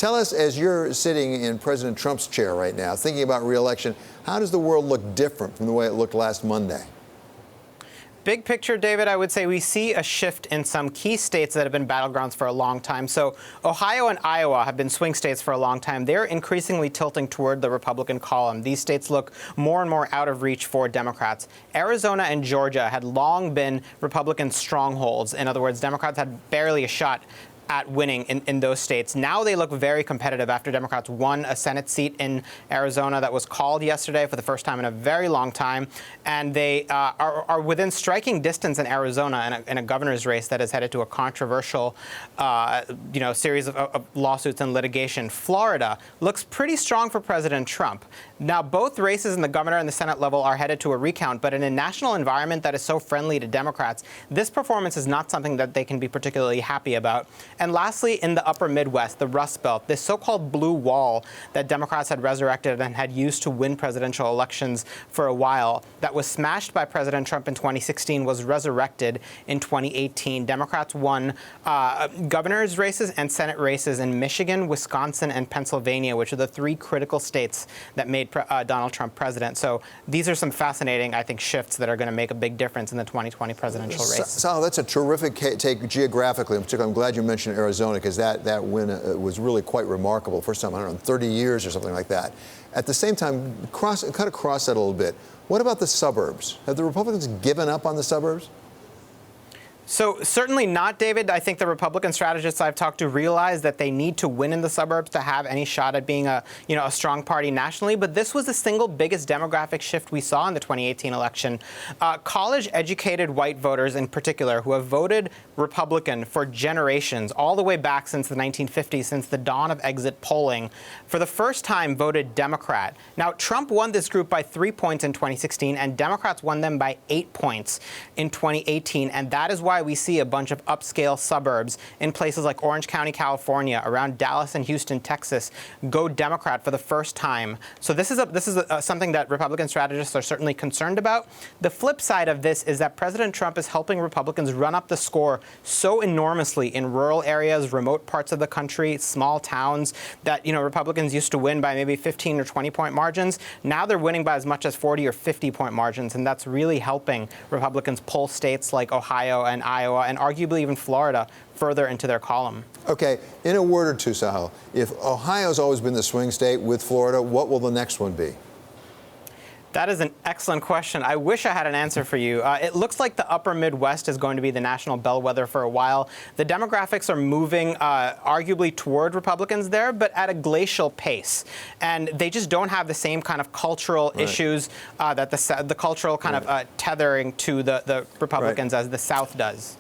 Tell us, as you're sitting in President Trump's chair right now, thinking about re-election, how does the world look different from the way it looked last Monday? Big picture, David, I would say we see a shift in some key states that have been battlegrounds for a long time. So Ohio and Iowa have been swing states for a long time. They're increasingly tilting toward the Republican column. These states look more and more out of reach for Democrats. Arizona and Georgia had long been Republican strongholds. In other words, Democrats had barely a shot at winning in those states. Now they look very competitive after Democrats won a Senate seat in Arizona that was called yesterday for the first time in a very long time. And they are within striking distance in Arizona in a governor's race that is headed to a controversial series of lawsuits and litigation. Florida looks pretty strong for President Trump. Now, both races in the governor and the Senate level are headed to a recount, but in a national environment that is so friendly to Democrats, this performance is not something that they can be particularly happy about. And lastly, in the upper Midwest, the Rust Belt, this so-called blue wall that Democrats had resurrected and had used to win presidential elections for a while, that was smashed by President Trump in 2016, was resurrected in 2018. Democrats won governor's races and Senate races in Michigan, Wisconsin, and Pennsylvania, which are the three critical states that made Donald Trump president. So these are some fascinating, I think, shifts that are going to make a big difference in the 2020 presidential race. Sahil, that's a terrific take geographically. In particular, I'm glad you mentioned Arizona, because that win was really quite remarkable. First time, I don't know, in 30 years or something like that. At the same time, cut across that a little bit. What about the suburbs? Have the Republicans given up on the suburbs? So certainly not, David. I think the Republican strategists I've talked to realize that they need to win in the suburbs to have any shot at being a strong party nationally. But this was the single biggest demographic shift we saw in the 2018 election. College-educated white voters in particular, who have voted Republican for generations, all the way back since the 1950s, since the dawn of exit polling, for the first time voted Democrat. Now, Trump won this group by 3 points in 2016, and Democrats won them by 8 points in 2018. And that is why we see a bunch of upscale suburbs in places like Orange County, California, around Dallas and Houston, Texas, go Democrat for the first time. So this is something that Republican strategists are certainly concerned about. The flip side of this is that President Trump is helping Republicans run up the score so enormously in rural areas, remote parts of the country, small towns that, Republicans used to win by maybe 15 or 20 point margins. Now they're winning by as much as 40 or 50 point margins, and that's really helping Republicans pull states like Ohio and Iowa, and arguably even Florida, further into their column. Okay, in a word or two, Sahil, if Ohio's always been the swing state with Florida, what will the next one be? That is an excellent question. I wish I had an answer for you. It looks like the upper Midwest is going to be the national bellwether for a while. The demographics are moving arguably toward Republicans there, but at a glacial pace. And they just don't have the same kind of cultural issues that the cultural kind of tethering to the Republicans as the South does.